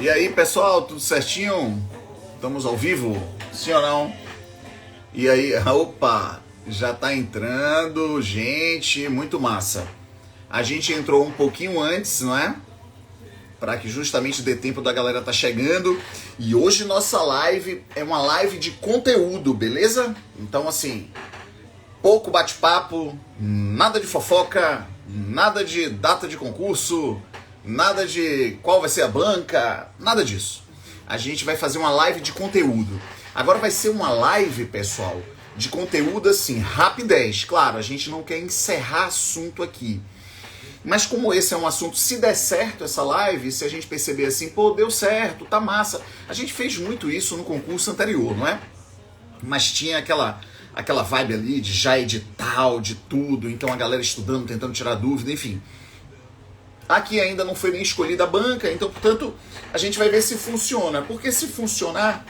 E aí, pessoal, tudo certinho? Estamos ao vivo? Sim ou não? E aí, opa, já tá entrando, gente, muito massa. A gente entrou um pouquinho antes, não é? Para que justamente dê tempo da galera tá chegando. E hoje nossa live é uma live de conteúdo, beleza? Então, assim, pouco bate-papo, nada de fofoca, nada de data de concurso, nada de qual vai ser a banca, nada disso. A gente vai fazer uma live de conteúdo. Agora vai ser uma live, pessoal, de conteúdo assim, rapidez. Claro, a gente não quer encerrar assunto aqui. Mas como esse é um assunto, se der certo essa live, se a gente perceber assim, pô, deu certo, tá massa. A gente fez muito isso no concurso anterior, não é? Mas tinha aquela vibe ali de já edital, de tudo, então a galera estudando, tentando tirar dúvida, enfim. Aqui ainda não foi nem escolhida a banca, então, portanto, a gente vai ver se funciona. Porque se funcionar,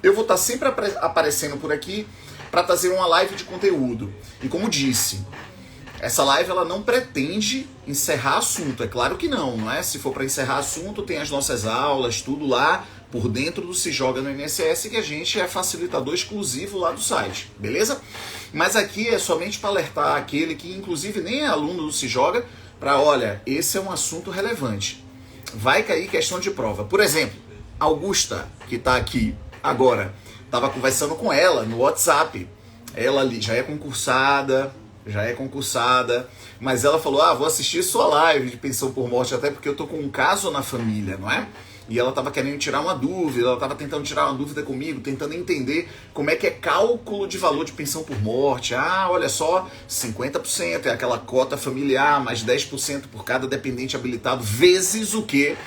eu vou estar sempre aparecendo por aqui para trazer uma live de conteúdo. E como disse, essa live ela não pretende encerrar assunto, é claro que não é? Se for para encerrar assunto, tem as nossas aulas, tudo lá por dentro do Se Joga no INSS, que a gente é facilitador exclusivo lá do site, beleza? Mas aqui é somente para alertar aquele que inclusive nem é aluno do Se Joga, para, olha, esse é um assunto relevante. Vai cair questão de prova. Por exemplo, Augusta, que está aqui agora, estava conversando com ela no WhatsApp. Ela ali já é concursada, mas ela falou, vou assistir sua live de pensão por morte, até porque eu tô com um caso na família, não é? E ela estava querendo tirar uma dúvida, ela estava tentando tirar uma dúvida comigo, tentando entender como é que é cálculo de valor de pensão por morte. Olha só, 50% é aquela cota familiar, mais 10% por cada dependente habilitado, vezes o quê?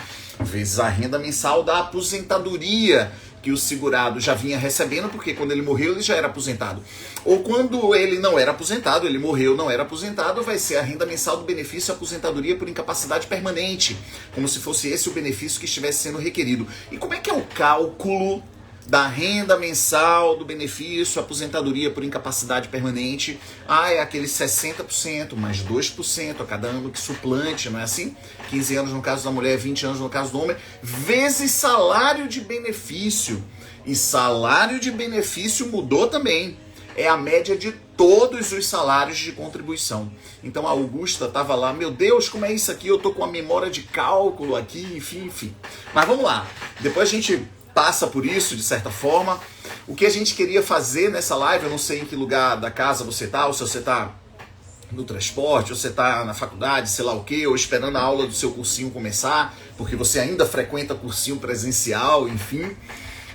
Vezes a renda mensal da aposentadoria que o segurado já vinha recebendo, porque quando ele morreu ele já era aposentado. Ou quando ele não era aposentado, ele morreu, não era aposentado, vai ser a renda mensal do benefício aposentadoria por incapacidade permanente, como se fosse esse o benefício que estivesse sendo requerido. E como é que é o cálculo da renda mensal do benefício aposentadoria por incapacidade permanente? É aqueles 60% mais 2% a cada ano que suplante, não é assim? 15 anos no caso da mulher, 20 anos no caso do homem, vezes salário de benefício. E salário de benefício mudou também. É a média de todos os salários de contribuição. Então a Augusta estava lá, meu Deus, como é isso aqui? Eu tô com a memória de cálculo aqui, enfim. Mas vamos lá, depois a gente passa por isso, de certa forma. O que a gente queria fazer nessa live, eu não sei em que lugar da casa você tá, ou se você tá no transporte, ou você tá na faculdade, sei lá o quê, ou esperando a aula do seu cursinho começar, porque você ainda frequenta cursinho presencial, enfim.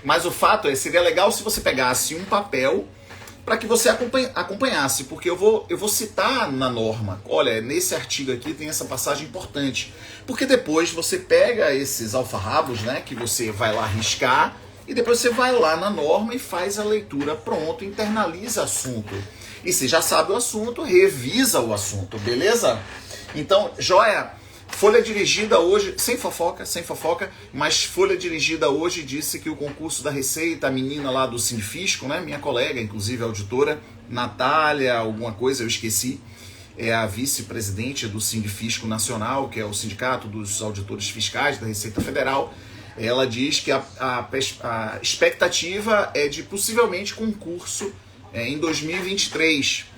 Mas o fato seria legal se você pegasse um papel para que você acompanhasse, porque eu vou citar na norma. Olha, nesse artigo aqui tem essa passagem importante, porque depois você pega esses alfarrabos, né, que você vai lá riscar, e depois você vai lá na norma e faz a leitura, pronto, internaliza o assunto. E se já sabe o assunto, revisa o assunto, beleza? Então, joia! Folha Dirigida hoje, sem fofoca, mas Folha Dirigida hoje disse que o concurso da Receita, a menina lá do Sindifisco, né, minha colega, inclusive auditora, Natália, alguma coisa, eu esqueci, é a vice-presidente do Sindifisco Nacional, que é o Sindicato dos Auditores Fiscais da Receita Federal, ela diz que a expectativa é de possivelmente concurso em 2023.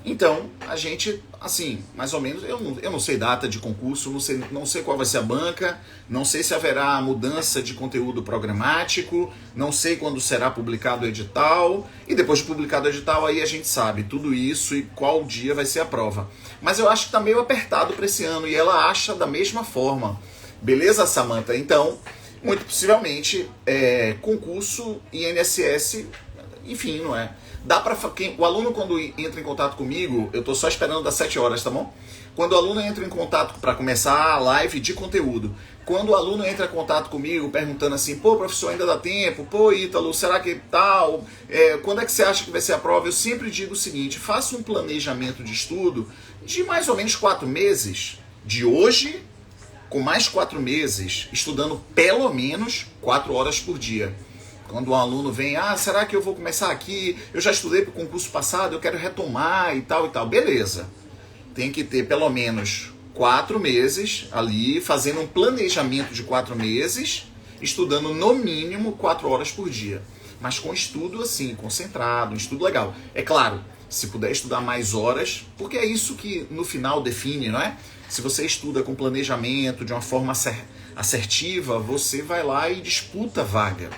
Então, a gente, assim, mais ou menos, eu não sei data de concurso, não sei qual vai ser a banca, não sei se haverá mudança de conteúdo programático, não sei quando será publicado o edital, e depois de publicado o edital, aí a gente sabe tudo isso e qual dia vai ser a prova. Mas eu acho que tá meio apertado para esse ano, e ela acha da mesma forma. Beleza, Samantha? Então, muito possivelmente, concurso INSS, enfim, não é? Dá para o aluno, quando entra em contato comigo, eu tô só esperando das 7 horas, tá bom? Quando o aluno entra em contato para começar a live de conteúdo, quando o aluno entra em contato comigo perguntando assim, pô, professor, ainda dá tempo? Pô, Ítalo, será que tal? Quando é que você acha que vai ser a prova? Eu sempre digo o seguinte, faça um planejamento de estudo de mais ou menos 4 meses, de hoje, com mais 4 meses, estudando pelo menos 4 horas por dia. Quando um aluno vem, será que eu vou começar aqui? Eu já estudei para o concurso passado, eu quero retomar e tal e tal. Beleza. Tem que ter pelo menos 4 meses ali, fazendo um planejamento de 4 meses, estudando no mínimo 4 horas por dia. Mas com estudo assim, concentrado, um estudo legal. É claro, se puder estudar mais horas, porque é isso que no final define, não é? Se você estuda com planejamento, de uma forma assertiva, você vai lá e disputa a vaga.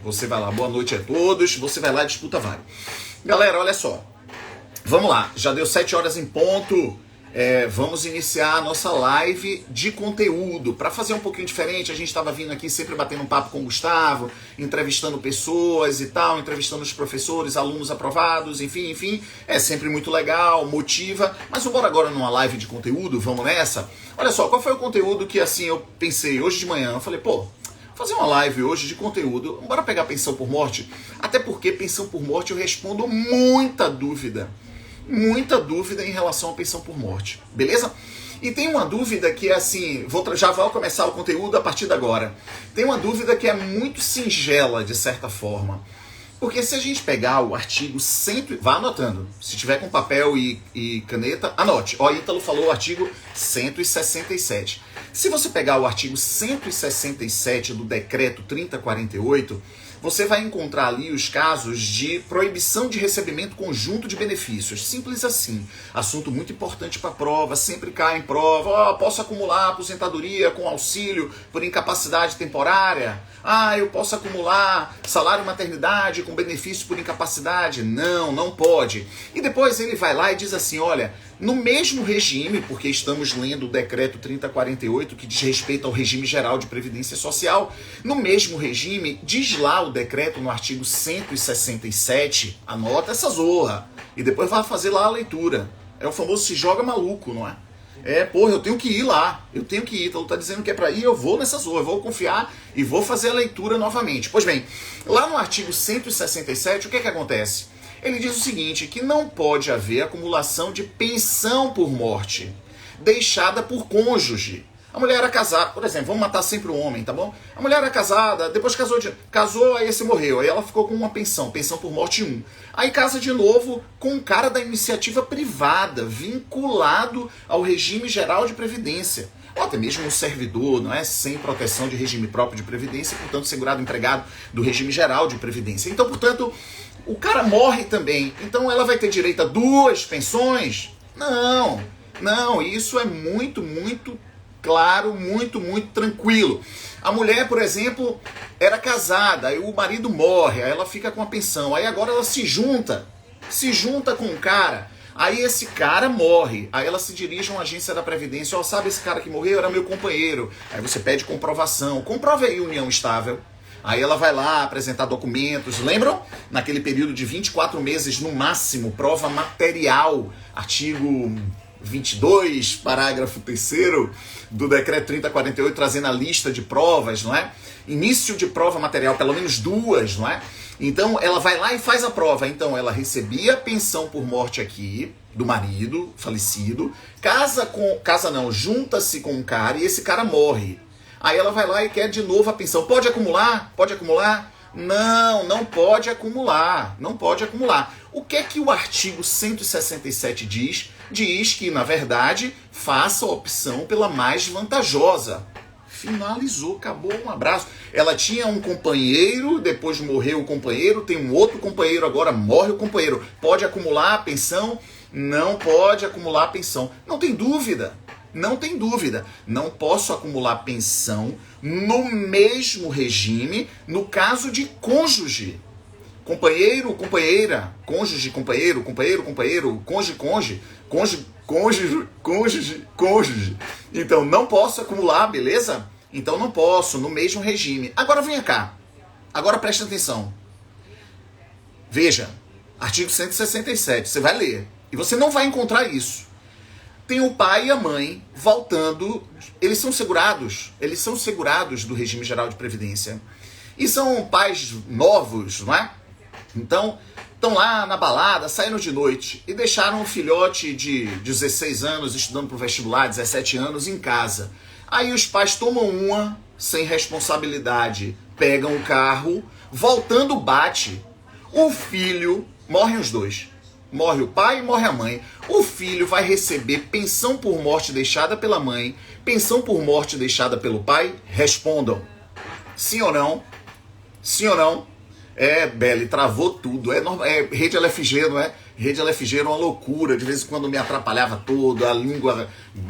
Você vai lá, boa noite a todos, você vai lá e disputa a vaga. Galera, olha só. Vamos lá, já deu 7 horas em ponto. Vamos iniciar a nossa live de conteúdo. Para fazer um pouquinho diferente, a gente estava vindo aqui sempre batendo um papo com o Gustavo, entrevistando pessoas e tal, entrevistando os professores, alunos aprovados, enfim. É sempre muito legal, motiva. Mas vamos agora numa live de conteúdo, vamos nessa? Olha só, qual foi o conteúdo que assim eu pensei hoje de manhã? Eu falei, pô, fazer uma live hoje de conteúdo, bora pegar pensão por morte? Até porque pensão por morte eu respondo muita dúvida em relação à pensão por morte, beleza? E tem uma dúvida que é assim, já vou começar o conteúdo a partir de agora. Tem uma dúvida que é muito singela, de certa forma. Porque se a gente pegar o artigo 100... Vá anotando. Se tiver com papel e caneta, anote. Ó, Ítalo falou o artigo 167. Se você pegar o artigo 167 do decreto 3048... você vai encontrar ali os casos de proibição de recebimento conjunto de benefícios. Simples assim. Assunto muito importante para a prova, sempre cai em prova. Posso acumular aposentadoria com auxílio por incapacidade temporária? Eu posso acumular salário maternidade com benefício por incapacidade? Não pode. E depois ele vai lá e diz assim, olha, no mesmo regime, porque estamos lendo o decreto 3048, que diz respeito ao regime geral de previdência social, no mesmo regime, diz lá o decreto no artigo 167, anota essa zorra, e depois vai fazer lá a leitura. É o famoso se joga maluco, não é? Eu tenho que ir lá, então tá dizendo que é pra ir, eu vou nessa zorra, eu vou confiar e vou fazer a leitura novamente. Pois bem, lá no artigo 167, o que acontece? Ele diz o seguinte, que não pode haver acumulação de pensão por morte deixada por cônjuge. A mulher era casada, por exemplo, vamos matar sempre o homem, tá bom? A mulher era casada, depois casou, aí esse morreu, aí ela ficou com uma pensão por morte 1. Aí casa de novo com um cara da iniciativa privada, vinculado ao regime geral de previdência. Ou até mesmo um servidor, não é? Sem proteção de regime próprio de previdência, portanto segurado empregado do regime geral de previdência. Então, portanto, o cara morre também, então ela vai ter direito a 2 pensões? Não, isso é muito claro, muito tranquilo. A mulher, por exemplo, era casada, aí o marido morre, aí ela fica com a pensão, aí agora ela se junta com um cara, aí esse cara morre, aí ela se dirige a uma agência da Previdência, sabe esse cara que morreu? Era meu companheiro. Aí você pede comprovação, comprova aí união estável. Aí ela vai lá apresentar documentos, lembram? Naquele período de 24 meses no máximo, prova material, artigo 22, parágrafo 3º do decreto 3048, trazendo a lista de provas, não é? Início de prova material, pelo menos 2, não é? Então ela vai lá e faz a prova. Então ela recebia pensão por morte aqui, do marido falecido, junta-se com um cara e esse cara morre. Aí ela vai lá e quer de novo a pensão. Pode acumular? Não pode acumular. O que é que o artigo 167 diz? Diz que, na verdade, faça a opção pela mais vantajosa. Finalizou, acabou, um abraço. Ela tinha um companheiro, depois morreu o companheiro, tem um outro companheiro, agora morre o companheiro. Pode acumular a pensão? Não pode acumular a pensão. Não tem dúvida. Não posso acumular pensão no mesmo regime no caso de cônjuge. Companheiro, companheira, cônjuge, companheiro, companheiro, cônjuge. Então não posso acumular, beleza? Então não posso, no mesmo regime. Agora venha cá. Agora presta atenção. Veja, artigo 167, você vai ler. E você não vai encontrar isso. Tem o pai e a mãe voltando, eles são segurados do regime geral de previdência. E são pais novos, não é? Então, estão lá na balada, saíram de noite e deixaram um filhote de 16 anos estudando para o vestibular, 17 anos, em casa. Aí os pais tomam uma, sem responsabilidade, pegam o carro, voltando bate, o filho, morrem os dois. morre o pai, morre a mãe. O filho vai receber pensão por morte deixada pela mãe, pensão por morte deixada pelo pai? Respondam. Sim ou não? Sim ou não? Beli, travou tudo. Rede LFG, não é? Rede LFG era uma loucura. De vez em quando me atrapalhava todo, a língua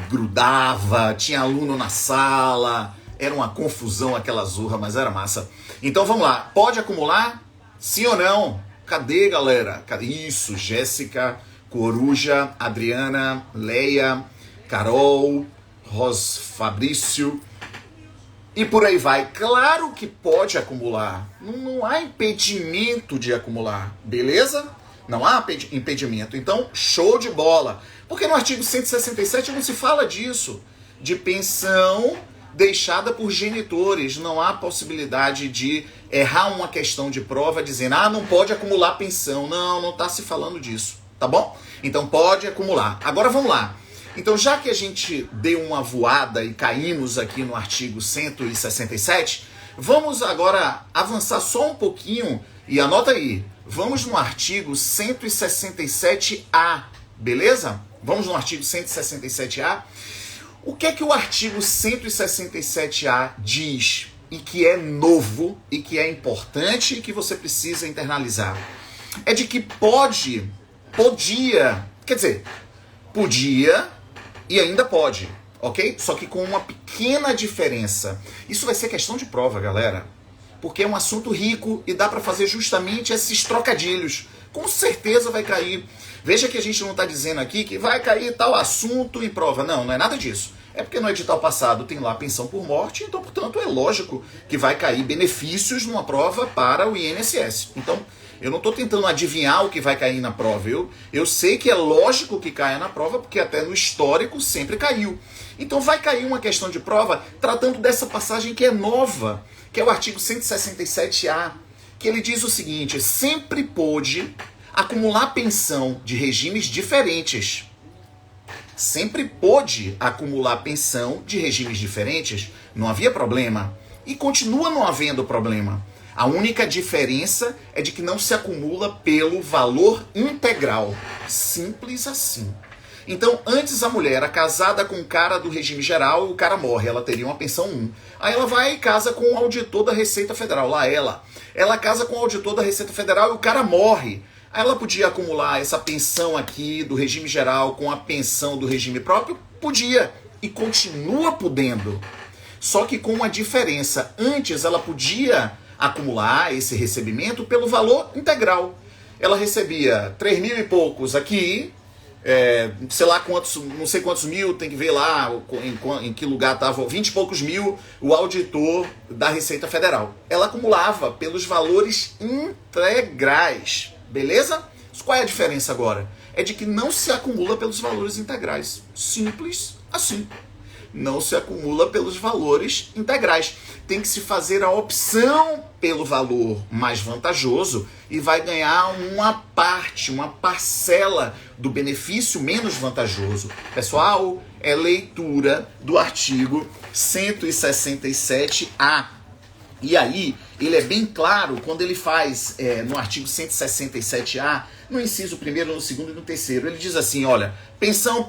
grudava, tinha aluno na sala. Era uma confusão aquela zorra, mas era massa. Então vamos lá. Pode acumular? Sim ou não? Cadê, galera? Cadê? Isso, Jéssica, Coruja, Adriana, Leia, Carol, Fabrício e por aí vai. Claro que pode acumular. Não há impedimento de acumular, beleza? Não há impedimento. Então, show de bola. Porque no artigo 167 não se fala disso. De pensão deixada por genitores. Não há possibilidade de errar uma questão de prova dizendo, não pode acumular pensão. Não está se falando disso, tá bom? Então pode acumular. Agora vamos lá. Então já que a gente deu uma voada e caímos aqui no artigo 167, vamos agora avançar só um pouquinho e anota aí. Vamos no artigo 167A, beleza? Vamos no artigo 167A. O que é que o artigo 167A diz e que é novo e que é importante e que você precisa internalizar? É de que podia e ainda pode, ok? Só que com uma pequena diferença. Isso vai ser questão de prova, galera, porque é um assunto rico e dá para fazer justamente esses trocadilhos. Com certeza vai cair. Veja que a gente não está dizendo aqui que vai cair tal assunto em prova. Não é nada disso. É porque no edital passado tem lá pensão por morte, então, portanto, é lógico que vai cair benefícios numa prova para o INSS. Então, eu não estou tentando adivinhar o que vai cair na prova. Eu sei que é lógico que caia na prova, porque até no histórico sempre caiu. Então, vai cair uma questão de prova tratando dessa passagem que é nova, que é o artigo 167A, que ele diz o seguinte: sempre pôde acumular pensão de regimes diferentes. Sempre pôde acumular pensão de regimes diferentes, não havia problema. E continua não havendo problema. A única diferença é de que não se acumula pelo valor integral. Simples assim. Então, antes a mulher era casada com o cara do regime geral e o cara morre, ela teria uma pensão 1. Aí ela vai e casa com o auditor da Receita Federal, lá ela. Ela casa com o auditor da Receita Federal e o cara morre. Aí ela podia acumular essa pensão aqui do regime geral com a pensão do regime próprio? Podia. E continua podendo. Só que com uma diferença. Antes ela podia acumular esse recebimento pelo valor integral. Ela recebia 3 mil e poucos aqui, sei lá quantos, não sei quantos mil, tem que ver lá em que lugar estava, 20 e poucos mil, o auditor da Receita Federal. Ela acumulava pelos valores integrais. Beleza? Qual é a diferença agora? É de que não se acumula pelos valores integrais. Simples assim. Não se acumula pelos valores integrais. Tem que se fazer a opção pelo valor mais vantajoso e vai ganhar uma parte, uma parcela do benefício menos vantajoso. Pessoal, é leitura do artigo 167A. E aí, ele é bem claro quando ele faz, no artigo 167A, no inciso 1º, no 2º e no 3º, ele diz assim, olha, pensão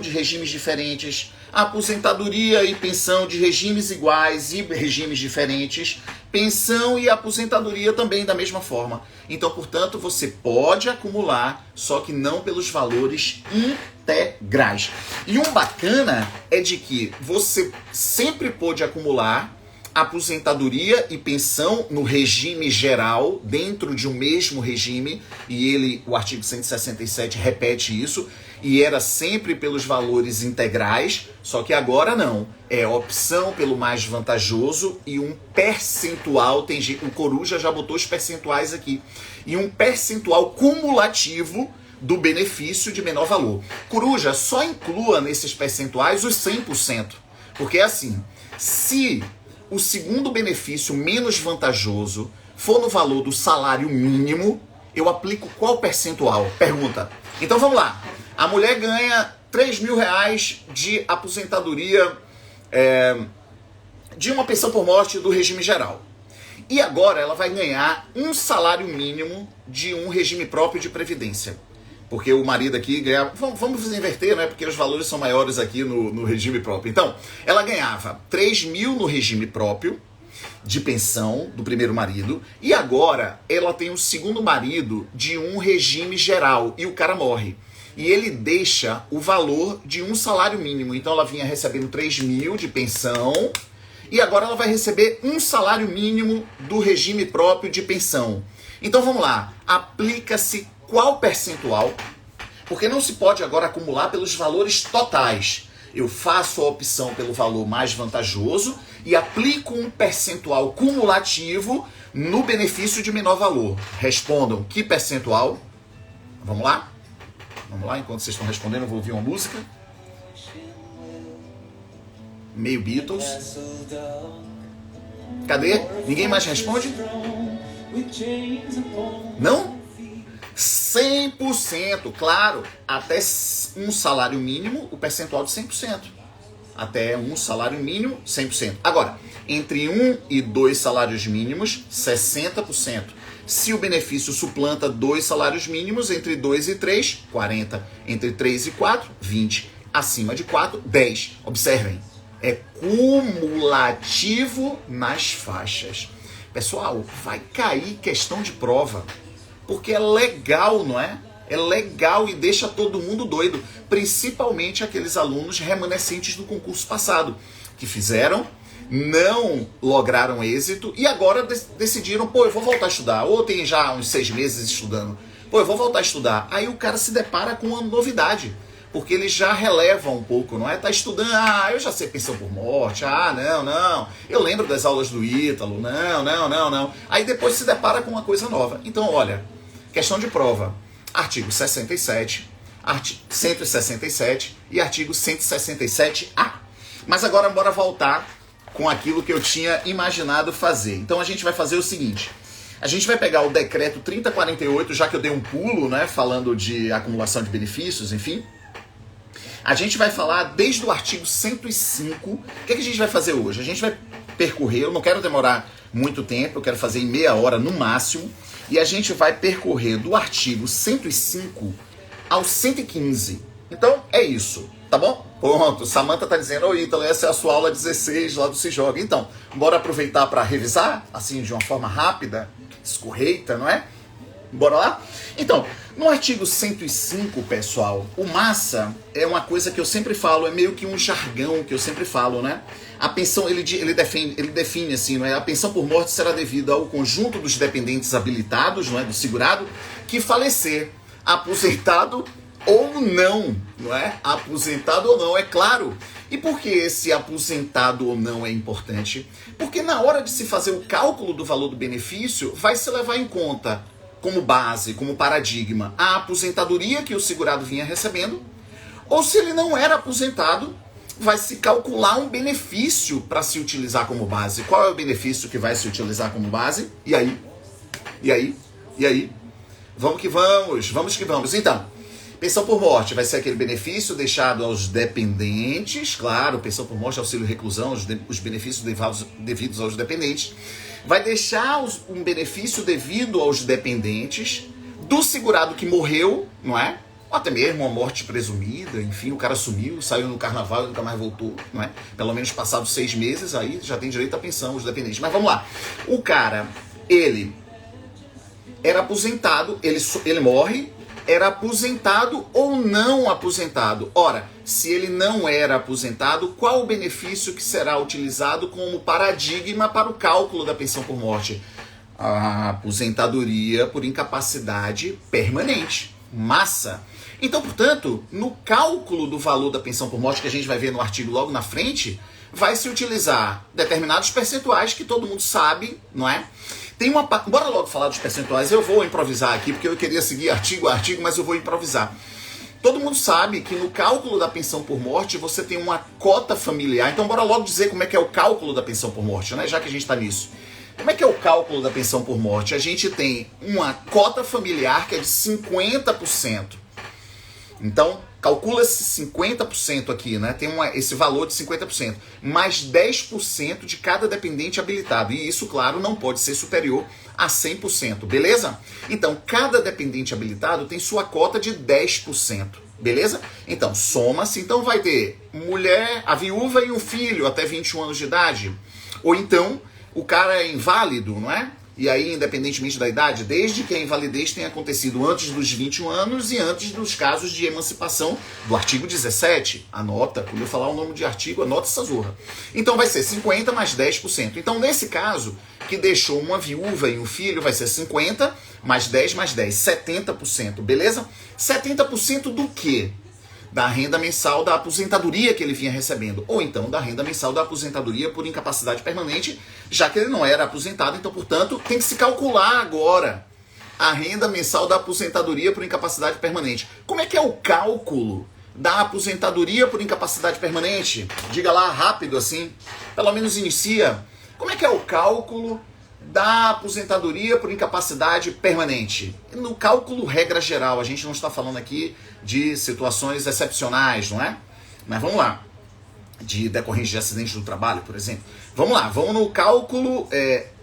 de regimes diferentes, aposentadoria e pensão de regimes iguais e regimes diferentes, pensão e aposentadoria também da mesma forma. Então, portanto, você pode acumular, só que não pelos valores integrais. E um bacana é de que você sempre pode acumular aposentadoria e pensão no regime geral, dentro de um mesmo regime, e o artigo 167 repete isso, e era sempre pelos valores integrais, só que agora não. É opção pelo mais vantajoso e um percentual, o Coruja já botou os percentuais aqui, e um percentual cumulativo do benefício de menor valor. Coruja, só inclua nesses percentuais os 100%, porque é assim, se o segundo benefício menos vantajoso for no valor do salário mínimo, eu aplico qual percentual? Pergunta. Então vamos lá. A mulher ganha 3 mil reais de aposentadoria de uma pensão por morte do regime geral. E agora ela vai ganhar um salário mínimo de um regime próprio de previdência. Porque o marido aqui ganhava... Vamos inverter, né? Porque os valores são maiores aqui no regime próprio. Então, ela ganhava 3 mil no regime próprio de pensão do primeiro marido, e agora ela tem um segundo marido de um regime geral, e o cara morre. E ele deixa o valor de um salário mínimo. Então ela vinha recebendo 3 mil de pensão, e agora ela vai receber um salário mínimo do regime próprio de pensão. Então vamos lá, aplica-se qual percentual? Porque não se pode agora acumular pelos valores totais. Eu faço a opção pelo valor mais vantajoso e aplico um percentual cumulativo no benefício de menor valor. Respondam, que percentual? Vamos lá? Vamos lá, enquanto vocês estão respondendo, eu vou ouvir uma música. Meio Beatles. Cadê? Ninguém mais responde? Não? 100%, claro, até um salário mínimo, o percentual de 100%. Até um salário mínimo, 100%. Agora, entre 1 e 2 salários mínimos, 60%. Se o benefício suplanta 2 salários mínimos, entre 2 e 3, 40%. Entre 3 e 4, 20%. Acima de 4, 10%. Observem, é cumulativo nas faixas. Pessoal, vai cair questão de prova. Porque é legal, não é? É legal e deixa todo mundo doido. Principalmente aqueles alunos remanescentes do concurso passado. Que fizeram, não lograram êxito e agora decidiram, pô, eu vou voltar a estudar. Ou tem já uns 6 meses estudando. Pô, eu vou voltar a estudar. Aí o cara se depara com uma novidade. Porque ele já releva um pouco, não é? Tá estudando, eu já sei pensão por morte, não. Eu lembro das aulas do Ítalo, não. Aí depois se depara com uma coisa nova. Então, olha, questão de prova, artigo 67, 167 e artigo 167A. Mas agora bora voltar com aquilo que eu tinha imaginado fazer. Então a gente vai fazer o seguinte, a gente vai pegar o decreto 3048, já que eu dei um pulo, né, falando de acumulação de benefícios, enfim. A gente vai falar desde o artigo 105. O que a gente vai fazer hoje? A gente vai percorrer, eu não quero demorar muito tempo, eu quero fazer em meia hora no máximo, e a gente vai percorrer do artigo 105 ao 115. Então, é isso, tá bom? Pronto, Samantha tá dizendo, ô Ítalo, essa é a sua aula 16 lá do Se Joga. Então, bora aproveitar para revisar, assim, de uma forma rápida, escorreita, não é? Bora lá? Então, no artigo 105, pessoal, o massa é uma coisa que eu sempre falo, é meio que um jargão que eu sempre falo, né? A pensão, ele define assim, não é? A pensão por morte será devida ao conjunto dos dependentes habilitados, não é? Do segurado, que falecer, aposentado ou não é? Aposentado ou não, é claro. E por que esse aposentado ou não é importante? Porque na hora de se fazer o cálculo do valor do benefício, vai se levar em conta como base, como paradigma, a aposentadoria que o segurado vinha recebendo, ou se ele não era aposentado, vai se calcular um benefício para se utilizar como base. Qual é o benefício que vai se utilizar como base? E aí? Vamos que vamos. Então, pensão por morte vai ser aquele benefício deixado aos dependentes, claro, pensão por morte, auxílio reclusão, os benefícios devidos aos dependentes. Vai deixar um benefício devido aos dependentes do segurado que morreu, não é? Ou até mesmo uma morte presumida, enfim, o cara sumiu, saiu no carnaval e nunca mais voltou, não é? Pelo menos passados 6 meses, aí já tem direito à pensão, os dependentes. Mas vamos lá, o cara, ele era aposentado, ele morre, era aposentado ou não aposentado? Ora, se ele não era aposentado, qual o benefício que será utilizado como paradigma para o cálculo da pensão por morte? A aposentadoria por incapacidade permanente. Massa! Então, portanto, no cálculo do valor da pensão por morte, que a gente vai ver no artigo logo na frente, vai se utilizar determinados percentuais que todo mundo sabe, não é? Bora logo falar dos percentuais. Eu vou improvisar aqui, porque eu queria seguir artigo a artigo, mas eu vou improvisar. Todo mundo sabe que no cálculo da pensão por morte você tem uma cota familiar. Então bora logo dizer como é que é o cálculo da pensão por morte, né? Já que a gente está nisso. Como é que é o cálculo da pensão por morte? A gente tem uma cota familiar que é de 50%. Então, calcula-se 50% aqui, né? Tem esse valor de 50%, mais 10% de cada dependente habilitado. E isso, claro, não pode ser superior a 100%, beleza? Então, cada dependente habilitado tem sua cota de 10%, beleza? Então, soma-se. Então, vai ter mulher, a viúva e um filho até 21 anos de idade. Ou então, o cara é inválido, não é? E aí, independentemente da idade, desde que a invalidez tenha acontecido antes dos 21 anos e antes dos casos de emancipação do artigo 17. Anota, quando eu falar o nome de artigo, anota essa zorra. Então vai ser 50 mais 10%. Então, nesse caso, que deixou uma viúva e um filho, vai ser 50 mais 10 mais 10, 70%, beleza? 70% do quê? Da renda mensal da aposentadoria que ele vinha recebendo, ou então da renda mensal da aposentadoria por incapacidade permanente, já que ele não era aposentado, então, portanto, tem que se calcular agora a renda mensal da aposentadoria por incapacidade permanente. Como é que é o cálculo da aposentadoria por incapacidade permanente? Diga lá rápido assim, pelo menos inicia. Como é que é o cálculo da aposentadoria por incapacidade permanente? No cálculo regra geral, a gente não está falando aqui de situações excepcionais, não é? Mas vamos lá. De decorrência de acidente do trabalho, por exemplo. Vamos lá, vamos no cálculo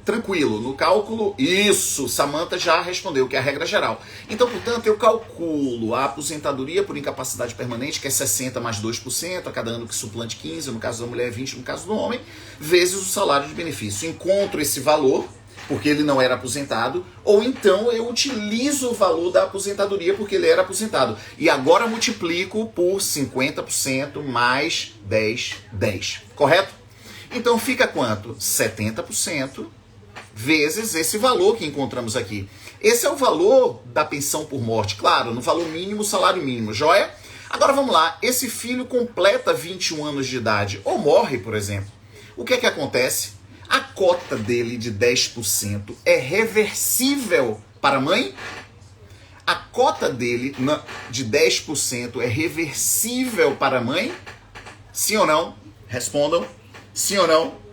tranquilo. No cálculo, isso, Samantha já respondeu, que é a regra geral. Então, portanto, eu calculo a aposentadoria por incapacidade permanente, que é 60 mais 2%, a cada ano que suplante 15, no caso da mulher 20, no caso do homem, vezes o salário de benefício. Encontro esse valor, porque ele não era aposentado, ou então eu utilizo o valor da aposentadoria porque ele era aposentado. E agora multiplico por 50% mais 10, 10. Correto? Então fica quanto? 70% vezes esse valor que encontramos aqui. Esse é o valor da pensão por morte, claro, no valor mínimo, salário mínimo, joia? Agora vamos lá, esse filho completa 21 anos de idade, ou morre, por exemplo. O que é que acontece? A cota dele de 10% é reversível para a mãe? A cota dele de 10% é reversível para a mãe? Sim ou não? Respondam. Sim ou não?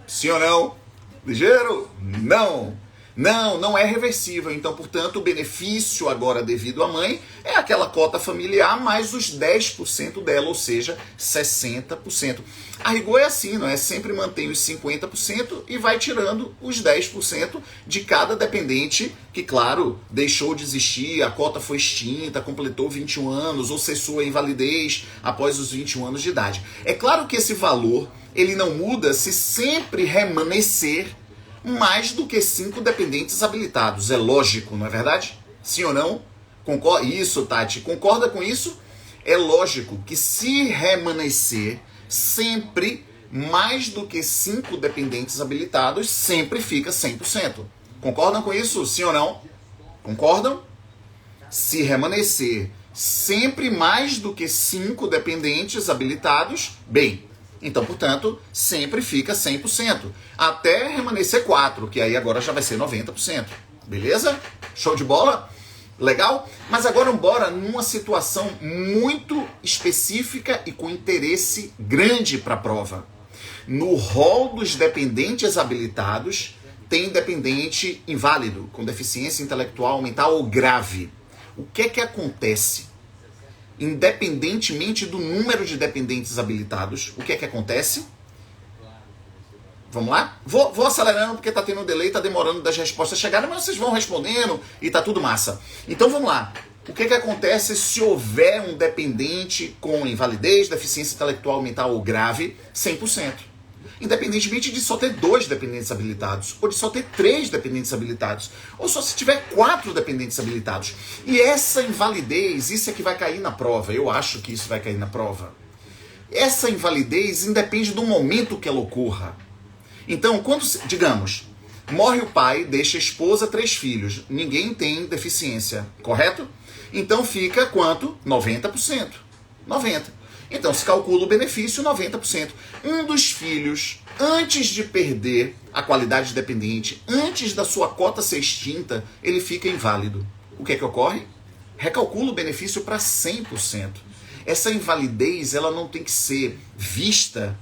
Sim ou não? Ligeiro? Não. Não é reversível. Então, portanto, o benefício agora devido à mãe é aquela cota familiar mais os 10% dela, ou seja, 60%. A rigor é assim, não é? Sempre mantém os 50% e vai tirando os 10% de cada dependente que, claro, deixou de existir, a cota foi extinta, completou 21 anos ou cessou a invalidez após os 21 anos de idade. É claro que esse valor ele não muda se sempre remanescer mais do que 5 dependentes habilitados. É lógico, não é verdade? Sim ou não? Concorda? Isso, Tati. Concorda com isso? É lógico que se remanescer sempre mais do que 5 dependentes habilitados, sempre fica 100%. Concordam com isso? Sim ou não? Concordam? Se remanescer sempre mais do que 5 dependentes habilitados, bem, então, portanto, sempre fica 100%. Até remanescer 4, que aí agora já vai ser 90%. Beleza? Show de bola? Legal? Mas agora bora numa situação muito específica e com interesse grande para a prova. No rol dos dependentes habilitados, tem dependente inválido, com deficiência intelectual, mental ou grave. O que é que acontece? Independentemente do número de dependentes habilitados, o que é que acontece? Vamos lá? Vou acelerando porque tá tendo um delay, tá demorando das respostas chegarem, mas vocês vão respondendo e tá tudo massa. Então vamos lá. O que é que acontece se houver um dependente com invalidez, deficiência intelectual, mental ou grave? 100%. Independentemente de só ter 2 dependentes habilitados, ou de só ter 3 dependentes habilitados, ou só se tiver 4 dependentes habilitados. E essa invalidez, isso é que vai cair na prova. Eu acho que isso vai cair na prova. Essa invalidez independe do momento que ela ocorra. Então, quando, digamos, morre o pai, deixa a esposa, 3 filhos. Ninguém tem deficiência, correto? Então fica quanto? 90%. 90%. Então se calcula o benefício 90%. Um dos filhos, antes de perder a qualidade de dependente, antes da sua cota ser extinta, ele fica inválido. O que é que ocorre? Recalcula o benefício para 100%. Essa invalidez ela não tem que ser vista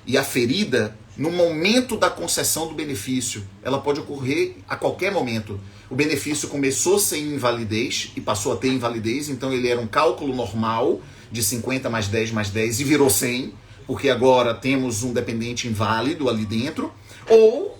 e aferida no momento da concessão do benefício. Ela pode ocorrer a qualquer momento. o benefício começou sem invalidez e passou a ter invalidez, então ele era um cálculo normal de 50 mais 10 mais 10 e virou 100, porque agora temos um dependente inválido ali dentro, ou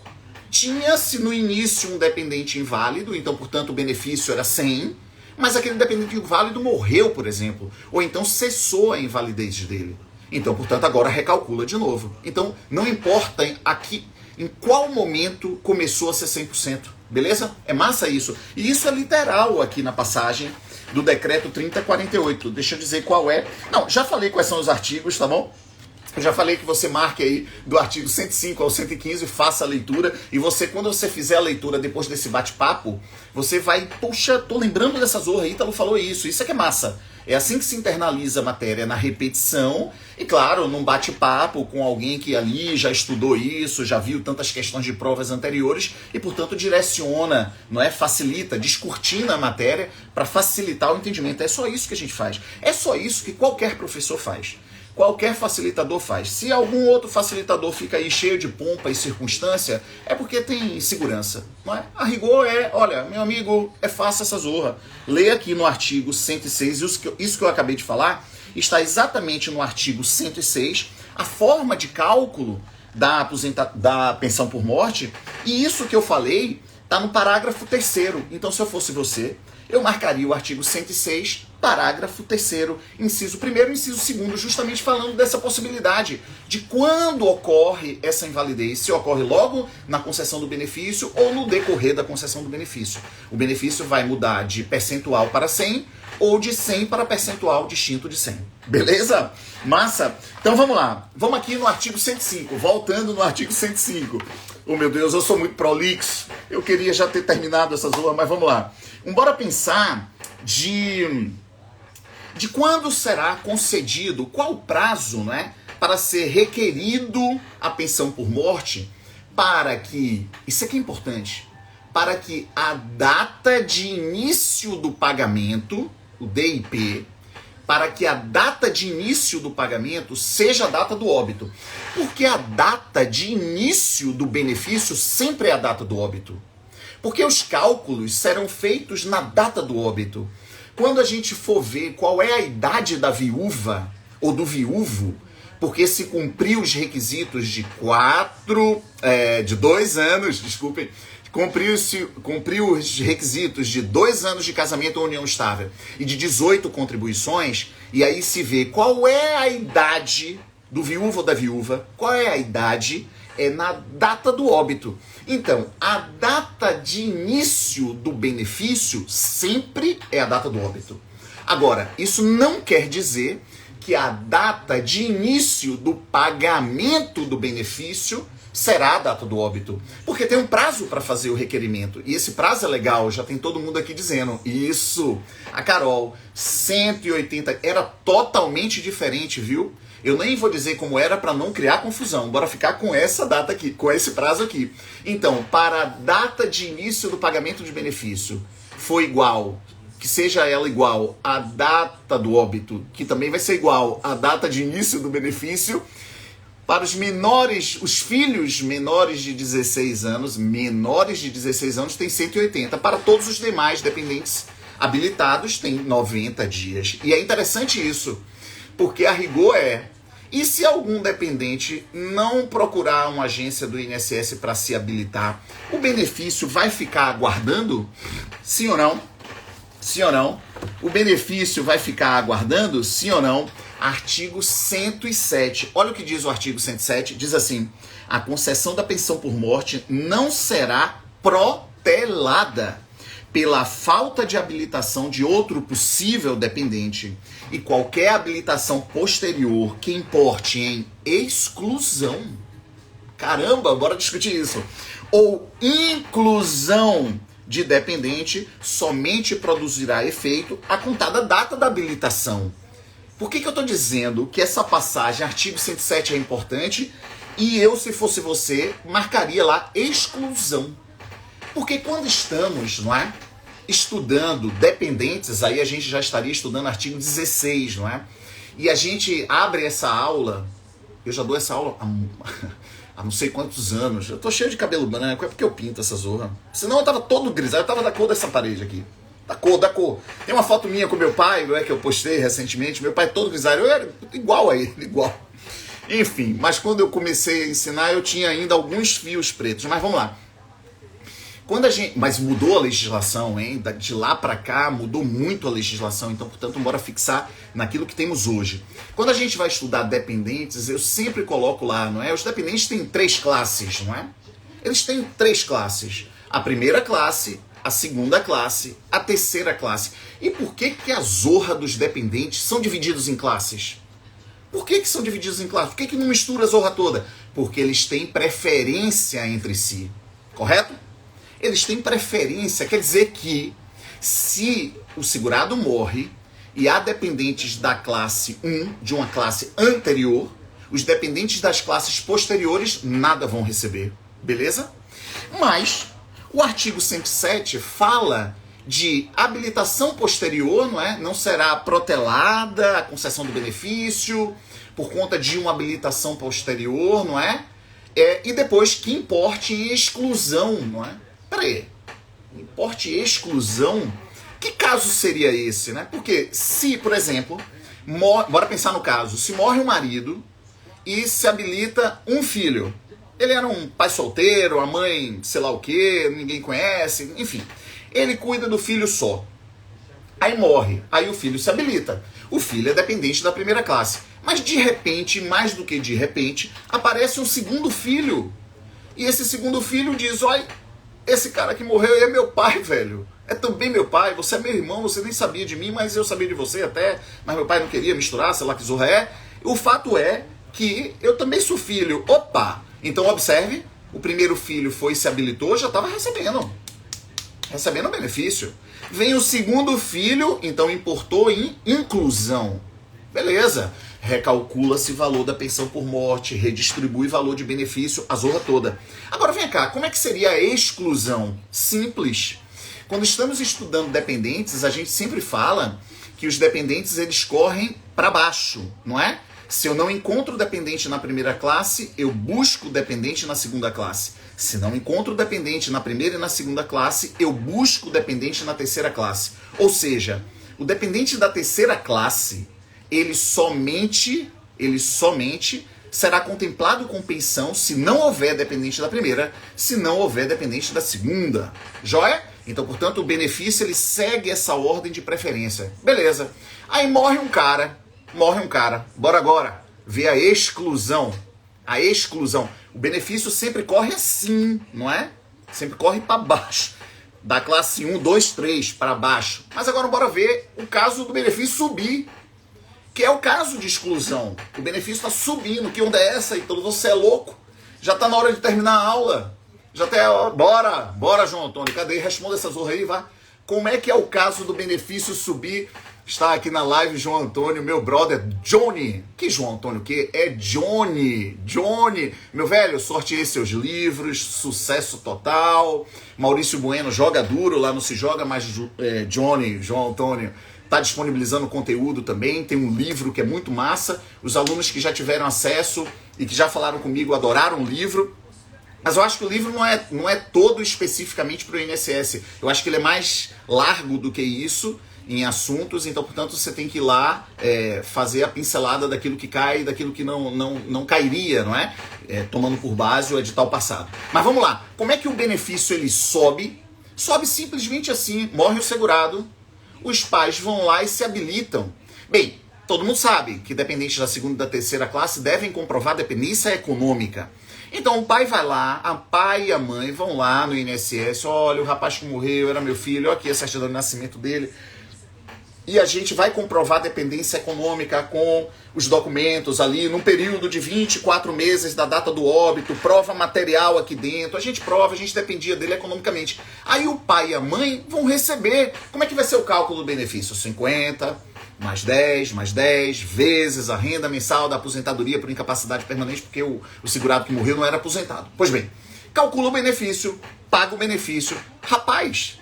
tinha-se no início um dependente inválido, então, portanto, o benefício era 100, mas aquele dependente inválido morreu, por exemplo, ou então cessou a invalidez dele. Então, portanto, agora recalcula de novo. Então, não importa aqui em qual momento começou a ser 100%, beleza? É massa isso. E isso é literal aqui na passagem do decreto 3048. Deixa eu dizer qual é. Não, já falei quais são os artigos, tá bom? Eu já falei que você marque aí do artigo 105 ao 115, faça a leitura, e você, quando você fizer a leitura depois desse bate-papo, você vai, puxa, tô lembrando dessa zorra, Ítalo falou isso é que é massa. É assim que se internaliza a matéria, na repetição, e claro, num bate-papo com alguém que ali já estudou isso, já viu tantas questões de provas anteriores, e portanto direciona, não é? Facilita, descortina a matéria para facilitar o entendimento. É só isso que a gente faz. É só isso que qualquer professor faz. Qualquer facilitador faz. Se algum outro facilitador fica aí cheio de pompa e circunstância, é porque tem segurança, não é? A rigor olha, meu amigo, é fácil essa zorra. Leia aqui no artigo 106, isso que eu acabei de falar, está exatamente no artigo 106, a forma de cálculo da pensão por morte, e isso que eu falei está no parágrafo 3º. Então, se eu fosse você, eu marcaria o artigo 106, parágrafo 3º, inciso 1º e inciso 2º, justamente falando dessa possibilidade de quando ocorre essa invalidez, se ocorre logo na concessão do benefício ou no decorrer da concessão do benefício. O benefício vai mudar de percentual para 100 ou de 100 para percentual distinto de 100. Beleza? Massa? Então vamos lá. Vamos aqui no artigo 105, voltando no artigo 105. Oh meu Deus, eu sou muito prolixo. Eu queria já ter terminado essa zoa, mas vamos lá. Bora pensar de quando será concedido, qual o prazo, né, para ser requerido a pensão por morte, para que, isso aqui é importante, para que a data de início do pagamento, o DIP, para que a data de início do pagamento seja a data do óbito. Porque a data de início do benefício sempre é a data do óbito. Porque os cálculos serão feitos na data do óbito. Quando a gente for ver qual é a idade da viúva ou do viúvo, porque se cumprir os requisitos de 2 anos, desculpem, cumpriu os requisitos de 2 anos de casamento ou união estável e de 18 contribuições, e aí se vê qual é a idade do viúvo ou da viúva, qual é a idade, é na data do óbito. Então, a data de início do benefício sempre é a data do óbito. Agora, isso não quer dizer que a data de início do pagamento do benefício será a data do óbito. Porque tem um prazo para fazer o requerimento. E esse prazo é legal, já tem todo mundo aqui dizendo. Isso, a Carol, 180, era totalmente diferente, viu? Eu nem vou dizer como era para não criar confusão. Bora ficar com essa data aqui, com esse prazo aqui. Então, para a data de início do pagamento de benefício foi igual, que seja ela igual à data do óbito, que também vai ser igual à data de início do benefício, para os menores, os filhos menores de 16 anos, tem 180. Para todos os demais dependentes habilitados, tem 90 dias. E é interessante isso, porque a rigor e se algum dependente não procurar uma agência do INSS para se habilitar, o benefício vai ficar aguardando? Sim ou não? Sim ou não? O benefício vai ficar aguardando? Sim ou não? Artigo 107. Olha o que diz o artigo 107. Diz assim: a concessão da pensão por morte não será protelada pela falta de habilitação de outro possível dependente e qualquer habilitação posterior que importe em exclusão. Caramba, bora discutir isso. Ou inclusão de dependente somente produzirá efeito a contada data da habilitação. Por que eu estou dizendo que essa passagem, artigo 107, é importante e eu, se fosse você, marcaria lá exclusão? Porque quando estamos, não é, estudando dependentes, aí a gente já estaria estudando artigo 16, não é? E a gente abre essa aula, eu já dou essa aula há não sei quantos anos. Eu tô cheio de cabelo branco, é porque eu pinto essa zorra. Senão eu tava todo grisalho, eu tava da cor dessa parede aqui. Da cor. Tem uma foto minha com meu pai, que eu postei recentemente. Meu pai todo grisalho, eu era igual a ele, igual. Enfim, mas quando eu comecei a ensinar, eu tinha ainda alguns fios pretos. Mas vamos lá. Mas mudou a legislação, hein? De lá para cá mudou muito a legislação, então, portanto, bora fixar naquilo que temos hoje. Quando a gente vai estudar dependentes, eu sempre coloco lá, não é? Os dependentes têm 3 classes, não é? Eles têm 3 classes. A primeira classe, a segunda classe, a terceira classe. E por que a zorra dos dependentes são divididos em classes? Por que são divididos em classes? Por que não mistura a zorra toda? Porque eles têm preferência entre si, correto? Eles têm preferência, quer dizer que se o segurado morre e há dependentes da classe 1, de uma classe anterior, os dependentes das classes posteriores nada vão receber, beleza? Mas o artigo 107 fala de habilitação posterior, não é? Não será protelada a concessão do benefício por conta de uma habilitação posterior, não é? E depois que importe exclusão, não é? Peraí, importe e exclusão? Que caso seria esse, né? Porque se, por exemplo, bora pensar no caso, se morre um marido e se habilita um filho. Ele era um pai solteiro, a mãe sei lá o que, ninguém conhece, enfim. Ele cuida do filho só. Aí morre, aí o filho se habilita. O filho é dependente da primeira classe. Mas de repente, mais do que de repente, aparece um segundo filho. E esse segundo filho diz, olha, esse cara que morreu é meu pai, velho. É também meu pai, você é meu irmão, você nem sabia de mim, mas eu sabia de você até. Mas meu pai não queria misturar, sei lá que zorra é. O fato é que eu também sou filho. Opa! Então observe, o primeiro filho foi e se habilitou, já estava recebendo benefício. Vem o segundo filho, então importou em inclusão. Beleza. Recalcula-se valor da pensão por morte, redistribui valor de benefício, a zorra toda. Agora vem cá, como é que seria a exclusão? Simples. Quando estamos estudando dependentes, a gente sempre fala que os dependentes eles correm para baixo, não é? Se eu não encontro dependente na primeira classe, eu busco dependente na segunda classe. Se não encontro dependente na primeira e na segunda classe, eu busco dependente na terceira classe. Ou seja, o dependente da terceira classe, ele somente será contemplado com pensão se não houver dependente da primeira, se não houver dependente da segunda. Joia? Então, portanto, o benefício ele segue essa ordem de preferência. Beleza. Aí morre um cara. Bora agora ver a exclusão. A exclusão. O benefício sempre corre assim, não é? Sempre corre para baixo. Da classe 1, 2, 3 para baixo. Mas agora bora ver o caso do benefício subir. Que é o caso de exclusão. O benefício está subindo. Que onda é essa, Ítalo? Você é louco? Já está na hora de terminar a aula. Já até bora, João Antônio. Cadê? Responda essa zorra aí, vá. Como é que é o caso do benefício subir? Está aqui na live João Antônio, meu brother Johnny. Que João Antônio o quê? É Johnny. Meu velho, sorteei seus livros, sucesso total. Maurício Bueno joga duro, lá não se joga, mas João Antônio está disponibilizando conteúdo também. Tem um livro que é muito massa. Os alunos que já tiveram acesso e que já falaram comigo adoraram o livro. Mas eu acho que o livro não é todo especificamente para o INSS. Eu acho que ele é mais largo do que isso em assuntos. Então, portanto, você tem que ir lá fazer a pincelada daquilo que cai e daquilo que não cairia, não é? Tomando por base o edital passado. Mas vamos lá. Como é que o benefício ele sobe? Sobe simplesmente assim. Morre o segurado. Os pais vão lá e se habilitam. Bem, todo mundo sabe que dependentes da segunda e da terceira classe devem comprovar dependência econômica. Então o pai vai lá, a pai e a mãe vão lá no INSS, olha, o rapaz que morreu era meu filho, olha aqui a certidão de nascimento dele. E a gente vai comprovar a dependência econômica com os documentos ali, num período de 24 meses da data do óbito, prova material aqui dentro, a gente prova, a gente dependia dele economicamente. Aí o pai e a mãe vão receber. Como é que vai ser o cálculo do benefício? 50, mais 10, vezes a renda mensal da aposentadoria por incapacidade permanente, porque o segurado que morreu não era aposentado. Pois bem, calcula o benefício, paga o benefício. Rapaz,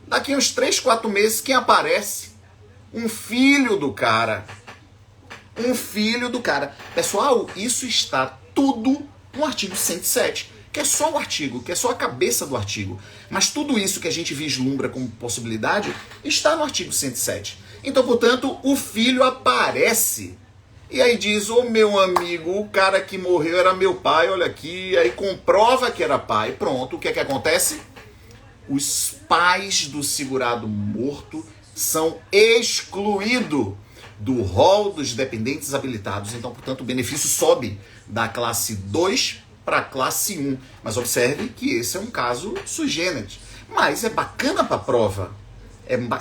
daqui uns 3, 4 meses, quem aparece? Um filho do cara. Pessoal, isso está tudo no artigo 107, que é só o artigo, que é só a cabeça do artigo. Mas tudo isso que a gente vislumbra como possibilidade está no artigo 107. Então, portanto, o filho aparece. E aí diz, ô meu amigo, o cara que morreu era meu pai, olha aqui, aí comprova que era pai. Pronto, o que é que acontece? Os pais do segurado morto são excluídos do rol dos dependentes habilitados. Então, portanto, o benefício sobe da classe 2 para a classe 1. Mas observe que esse é um caso sui generis. Mas é bacana para a prova.